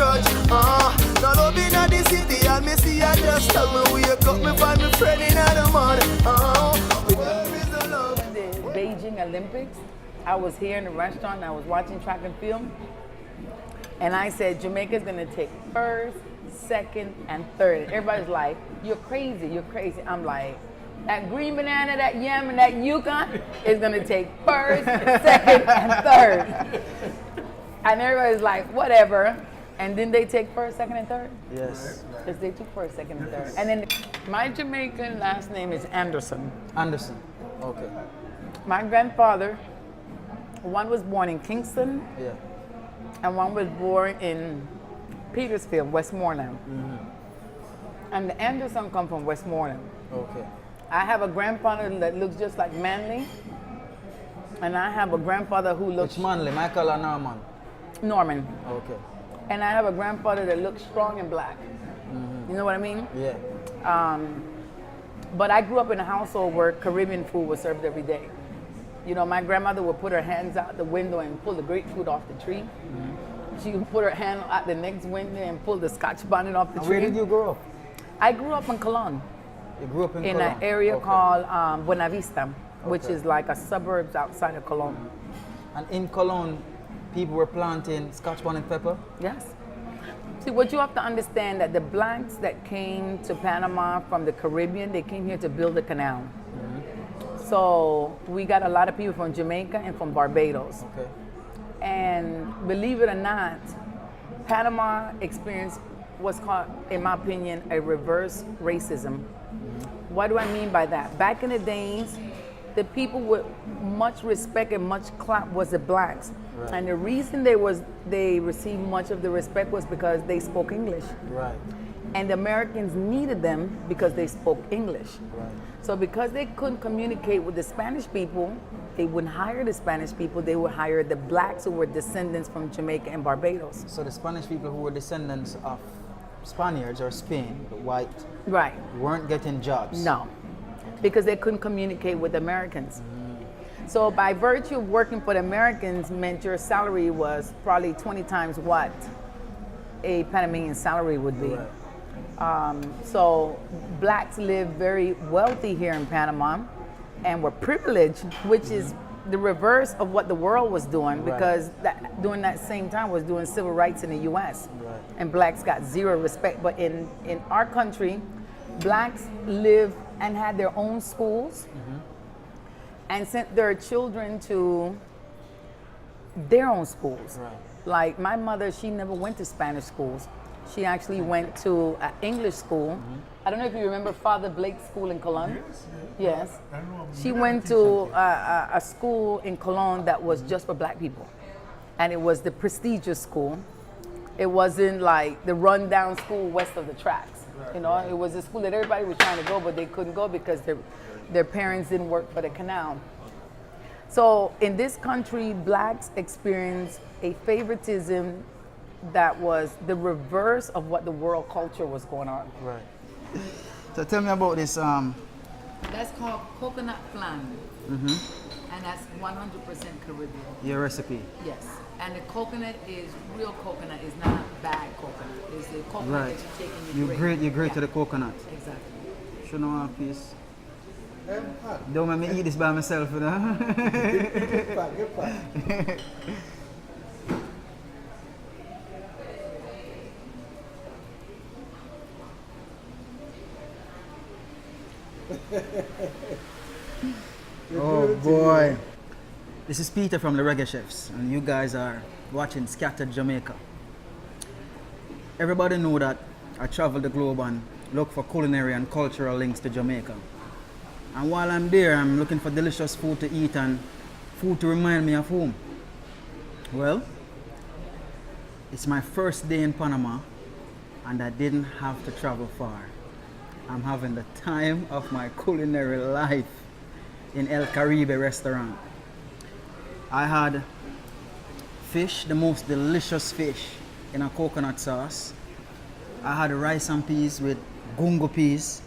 grudge. Now love in the city and me see I just tell me wake up, me find me friend in the mud. Where is the love? The Beijing Olympics, I was here in the restaurant and I was watching track and field. And I said, Jamaica's gonna take first, second, and third. Everybody's like, you're crazy, you're crazy. I'm like, that green banana, that yam, and that yuca is gonna take first, second, and third. And everybody's like, whatever. And didn't they take first, second, and third? Yes. Because they took first, second, and third. And then my Jamaican last name is Anderson. Anderson. Okay. My grandfather, one was born in Kingston, Yeah. and one was born in Petersfield, Westmoreland. And the Anderson come from Westmoreland. Okay. I have a grandfather that looks just like Manley, and I have a grandfather who looks Which Manley, Michael or Norman? Norman, Okay. and I have a grandfather that looks strong and black. You know what I mean? Yeah. But I grew up in a household where Caribbean food was served every day. You know, my grandmother would put her hands out the window and pull the grapefruit off the tree. She would put her hand out the next window and pull the scotch bonnet off the And tree. where did you grow up? I grew up in Cologne, You grew up in in Cologne? an area Okay. called Buena Vista, which Okay. is like a suburbs outside of Cologne. And in Cologne, people were planting scotch bonnet pepper? Yes. See, what you have to understand that the blacks that came to Panama from the Caribbean, they came here to build a canal. So we got a lot of people from Jamaica and from Barbados. Okay. And believe it or not, Panama experienced what's called, in my opinion, a reverse racism. What do I mean by that? Back in the days, the people with much respect and much clout was the blacks. Right. And the reason they received much of the respect was because they spoke English. Right. And the Americans needed them because they spoke English. Right. So because they couldn't communicate with the Spanish people, they wouldn't hire the Spanish people, they would hire the blacks who were descendants from Jamaica and Barbados. So the Spanish people who were descendants of Spaniards or Spain, the white, Right. weren't getting jobs? No, because they couldn't communicate with Americans. So by virtue of working for the Americans meant your salary was probably 20 times what a Panamanian salary would be. Right. So blacks lived very wealthy here in Panama and were privileged, which is the reverse of what the world was doing, Right. because during that same time was doing civil rights in the US. Right. And blacks got zero respect. But in our country, blacks lived and had their own schools and sent their children to their own schools. Right. Like my mother, she never went to Spanish schools. She actually went to an English school. I don't know if you remember Father Blake's school in Cologne. Yes. She went to a school in Cologne that was just for black people. And it was the prestigious school. It wasn't like the rundown school west of the tracks. You know, it was a school that everybody was trying to go, but they couldn't go because their parents didn't work for the canal. So in this country, blacks experienced a favoritism that was the reverse of what the world culture was going on. Right. So tell me about this. That's called coconut flan. And that's 100% Caribbean. Your recipe. Yes. And the coconut is real coconut. It's not bad coconut. It's the coconut Right. that you take and you You grate Yeah, the coconut. exactly. Should know one piece. Don't make me eat this by myself, you know. Good part, good part. Oh boy. This is Peter from the Reggae Chefs, and you guys are watching Scattered Jamaica. Everybody know that I travel the globe and look for culinary and cultural links to Jamaica. And while I'm there, I'm looking for delicious food to eat and food to remind me of home. Well, it's my first day in Panama, and I didn't have to travel far. I'm having the time of my culinary life in El Caribe restaurant. I had fish, the most delicious fish in a coconut sauce. I had rice and peas with gungo peas,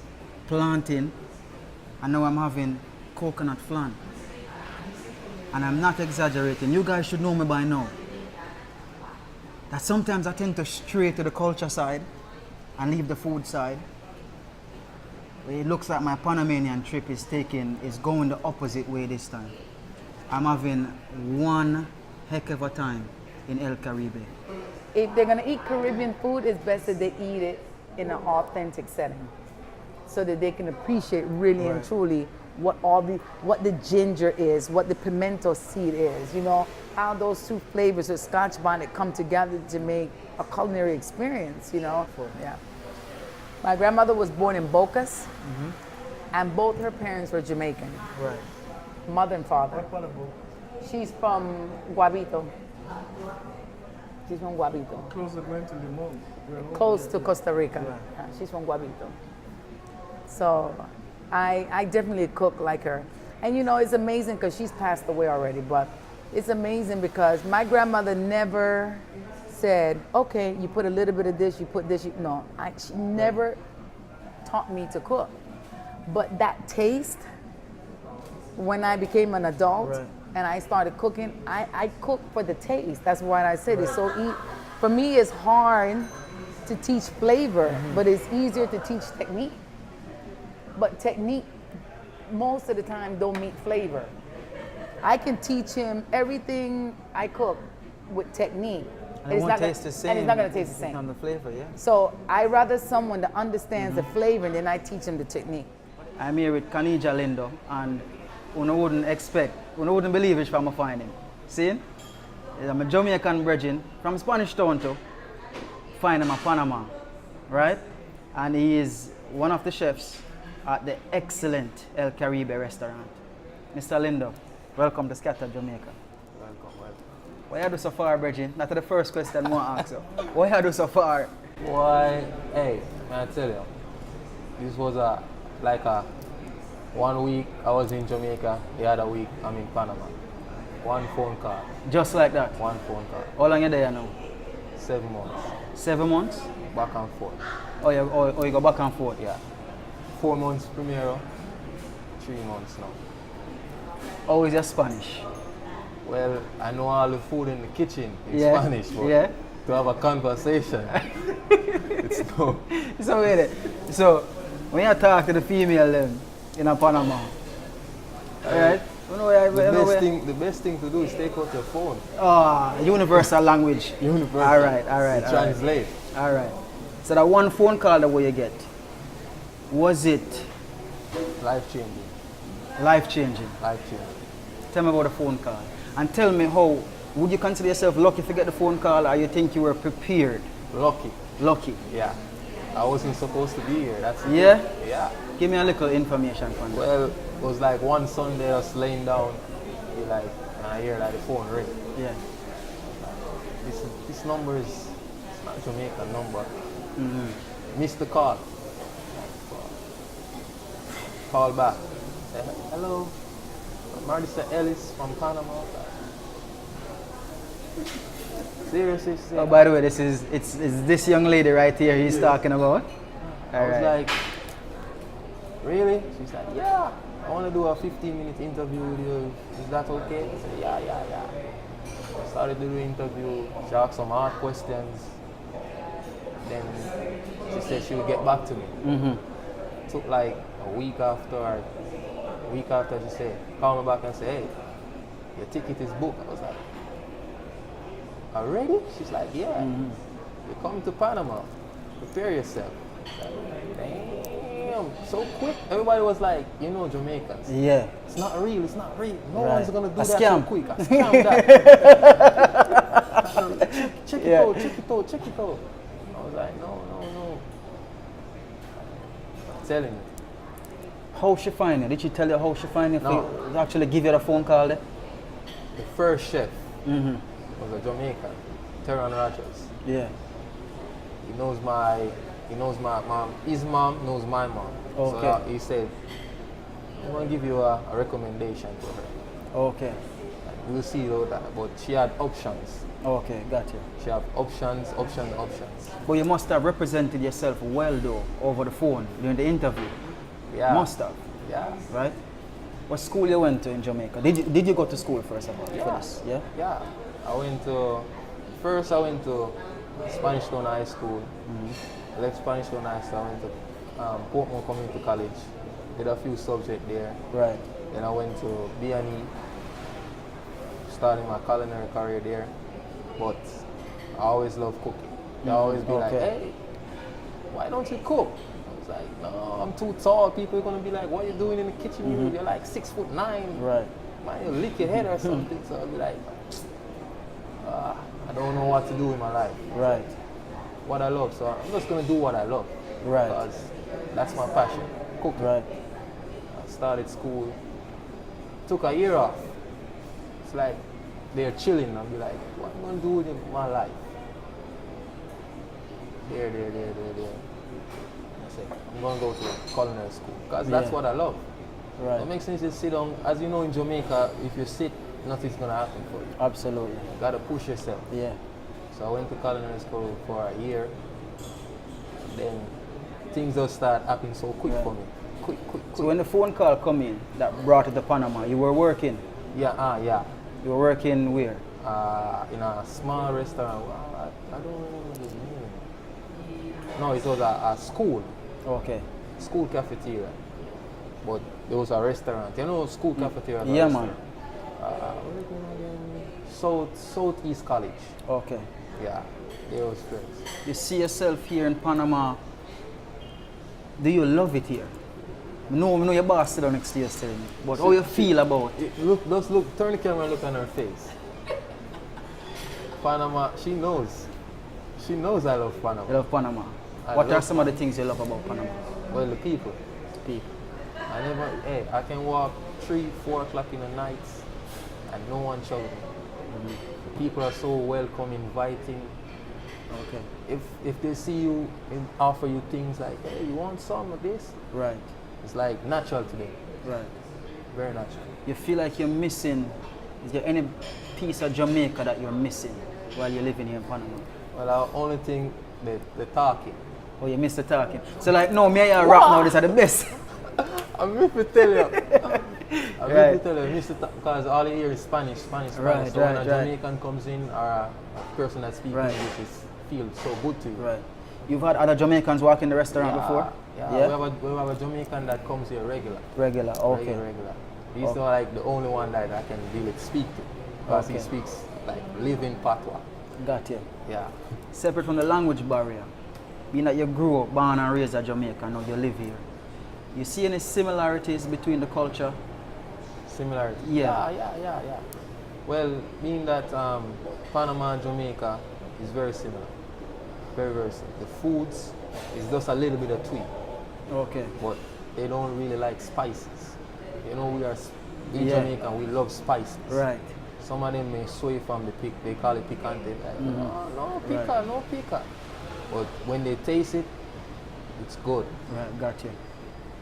plantain, and now I'm having coconut flan. And I'm not exaggerating, you guys should know me by now. that sometimes I tend to stray to the culture side and leave the food side. It looks like my Panamanian trip is going the opposite way this time. I'm having one heck of a time in El Caribe. If they're gonna eat Caribbean food, it's best that they eat it in an authentic setting, so that they can appreciate really and truly what the ginger is, what the pimento seed is. You know how those two flavors of Scotch bonnet come together to make a culinary experience. You know, yeah. My grandmother was born in Bocas, and both her parents were Jamaican. Right. Mother and father. What part of Bocas? She's from Guabito. She's from Guabito. Close to going to Limon. Close to Costa Rica. Yeah, she's from Guabito. So I definitely cook like her. And you know, it's amazing because she's passed away already, but it's amazing because my grandmother never said, okay, you put a little bit of this, you put this. No, she never taught me to cook. But that taste, when I became an adult and I started cooking, I cook for the taste. That's why I said it's so for me, it's hard to teach flavor, but it's easier to teach technique. But technique, most of the time, don't meet flavor. I can teach him everything I cook with technique. And it won't taste the same. And it's not going to taste the same. On the flavor, yeah. So I rather someone that understands the flavor and then I teach them the technique. I'm here with Khadija Lindo, and you wouldn't believe it if I'm find him. See? I'm a Jamaican brethren from Spanish Town too. Find him at Panama, right? And he is one of the chefs at the excellent El Caribe restaurant. Mr. Lindo, welcome to Scattered Jamaica. Welcome. Why you do so far, brethren? That's the first question I want to ask you. Why you do so far? Why? Hey, man, I tell you, this was like 1 week I was in Jamaica, the other week I'm in Panama. One phone call. Just like that? One phone call. How long are you there now? 7 months. 7 months? Back and forth. Oh, you go back and forth? Yeah. 4 months Primero, 3 months now. How is your Spanish? Well, I know all the food in the kitchen in Yeah. Spanish, but Yeah. to have a conversation, it's no. So wait. So when you talk to the female them in a Panama, alright? The best thing to do is take out your phone. Universal language. Universal. Alright. Translate. Alright. So that one phone call that you get, was it Life changing. life changing? Life changing. Tell me about the phone call. And tell me how, would you consider yourself lucky if you get the phone call, or you think you were prepared? Lucky. Lucky. Yeah. I wasn't supposed to be here. That's the Yeah? thing. Yeah. Give me a little information on that. Well, it was like one Sunday I was laying down, and I hear like the phone ring. Yeah. This number it's not Jamaican number. Missed the call. Call back. Say, hello, Marissa Ellis from Panama. Seriously? Oh, by the way, it's this young lady right here he's talking about. I was like, really? She's like, yeah, I want to do a 15-minute interview with you. Is that okay? I said, yeah. Started to do the interview. She asked some hard questions. Then she said she would get back to me. Took like a week after she said, call me back and say, hey, your ticket is booked. I was like, already? She's like, yeah. You're coming to Panama. Prepare yourself. Like, damn, so quick. Everybody was like, you know, Jamaicans. Yeah. It's not real. No Right. one's gonna do A that scam. so quick. A scam that. check it out. I was like, no. I'm telling you. How she find you? Did she tell you how she find you? No. To actually give you the phone call there? The first chef was a Jamaican, Terran Rogers. Yeah. He knows my mom. His mom knows my mom. Okay. So he said, I'm gonna give you a recommendation to her. Okay. And we'll see about that. But she had options. Okay, got you. She had options. But you must have represented yourself well though over the phone during the interview. Yeah. Must have. Yeah. Right? What school you went to in Jamaica? Did you go to school first of all for this? Yeah? Yeah. I went to first I went to Spanish Town High School. I left Spanish Town High School. I went to Portmore Community College. Did a few subjects there. Right. Then I went to B&E. Starting my culinary career there. But I always loved cooking. They always be like, hey, why don't you cook? I was like, no, I'm too tall. People are gonna be like, what are you doing in the kitchen? You're like 6'9". Right. Man, you'll lick your head or something. So I'll be like, I don't know what to do in my life. Right. What I love. So I'm just gonna do what I love. Right. Because that's my passion. Cooking. Right. I started school. Took a year off. It's like they're chilling. I'll be like, what am I gonna do with my life? There. I say, I'm gonna go to culinary school because that's what I love. Right. It makes sense to sit down. As you know, in Jamaica, if you sit, nothing's gonna happen for you. Absolutely. You gotta push yourself. Yeah. So I went to culinary school for a year. Then things just start happening so quick for me. Quick. So when the phone call come in that brought you to Panama, you were working? Yeah. You were working where? In a small restaurant. I don't remember the name. No, it was a school. Okay. School cafeteria. But there was a restaurant. You know school cafeteria? Yeah, man. What is it again? Southeast College. Okay. Yeah, they was friends. You see yourself here in Panama. Do you love it here? No, your boss sit down next to you telling me. But how you feel about it? Look, turn the camera and look on her face. Panama, she knows. She knows I love Panama. You love Panama. What are some of the things you love about Panama? Well, the people. I can walk 3, 4 o'clock in the night and no one shouting. The people are so welcome, inviting. Okay. If they see you and offer you things like, hey, you want some of this? Right. It's like natural to them. Right. Very natural. You feel like you're missing, is there any piece of Jamaica that you're missing while you're living here in Panama? Well, I only think the talking. Oh, you miss the talking. So like, no, me and you rap now, these are the best. I'm going to tell you. Because all you hear is Spanish. So when a Jamaican comes in or a person that speaks English, it feels so good to you. Right. You've had other Jamaicans walk in the restaurant before? Yeah. We have a Jamaican that comes here regular. Okay. Regular. He's not like the only one that I can really speak to. Because he speaks like living patois. Got you. Yeah. Separate from the language barrier, being that you grew up, born and raised in Jamaica, now you live here. You see any similarities between the culture? Similarity? Yeah. Well, being that Panama and Jamaica is very similar. Very, very similar. The foods is just a little bit of tweak. Okay. But they don't really like spices. You know, we are in Jamaica, we love spices. Right. Some of them may sway from the they call it picante. Like, no pica. But when they taste it, it's good. Right, got you.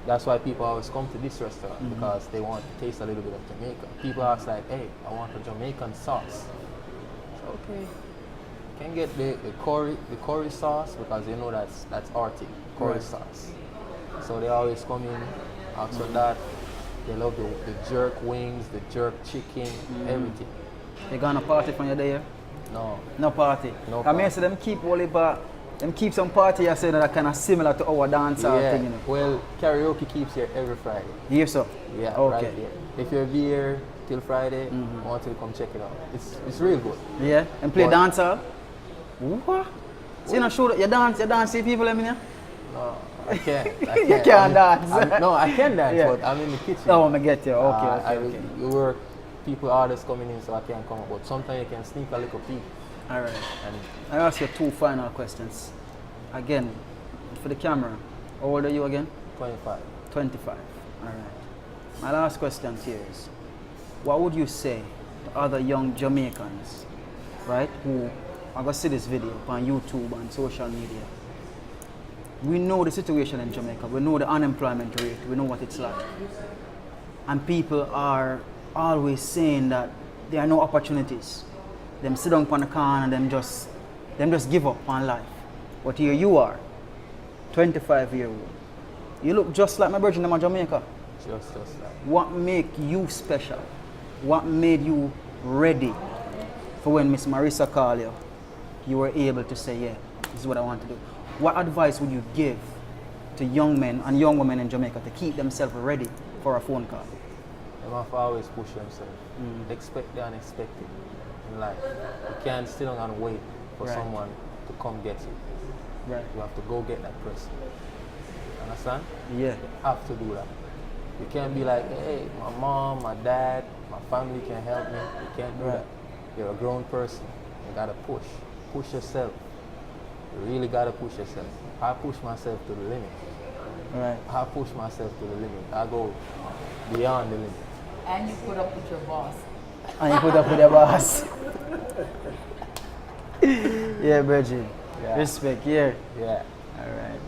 That's why people always come to this restaurant because they want to taste a little bit of Jamaica. People ask like, hey, I want a Jamaican sauce. So, okay. Can get the curry sauce because they know that's our thing, curry sauce. So they always come in, ask for that. They love the jerk wings, the jerk chicken, everything. You gonna party when you're there? No. No party? No I mean, so them keep keep some party, I say that kind of similar to our dance thing, you know. Well, karaoke keeps here every Friday. Here, so? Yeah, okay. Right here. If you're here till Friday, I want you to come check it out. It's real good. Yeah, and play dancehall? What? So you not sure that you dance, see people in here? No, I can't. You can't dance? No, I can dance, but I'm in the kitchen. Oh, I get you. Okay. You work, people, orders coming in, so I can't come. But sometimes you can sneak a little peek. All right. And I ask you 2 final questions. Again, for the camera, how old are you again? 25. 25. All right. My last question here is, what would you say to other young Jamaicans, right, who are going to see this video on YouTube and social media? We know the situation in Jamaica. We know the unemployment rate. We know what it's like. And people are always saying that there are no opportunities. Them sit down on the corner and them just give up on life. But here you are, 25-year-old. You look just like my virgin in Jamaica. Just like. What make you special? What made you ready for when Miss Marissa call you you were able to say, yeah, this is what I want to do. What advice would you give to young men and young women in Jamaica to keep themselves ready for a phone call? They have to always push themselves. Expect the unexpected in life. You can't sit down and wait for Right. someone to come get you. Right. You have to go get that person. Understand? Yeah. You have to do that. You can't be like, hey, my mom, my dad, my family can help me. You can't do Right. that. You're a grown person. You gotta push. Push yourself. You really gotta push yourself. I push myself to the limit. Right. I push myself to the limit. I go beyond the limit. And you put up with your boss. And you put up with the boss. Yeah, Virgin. Yeah. Respect, yeah. Yeah. All right.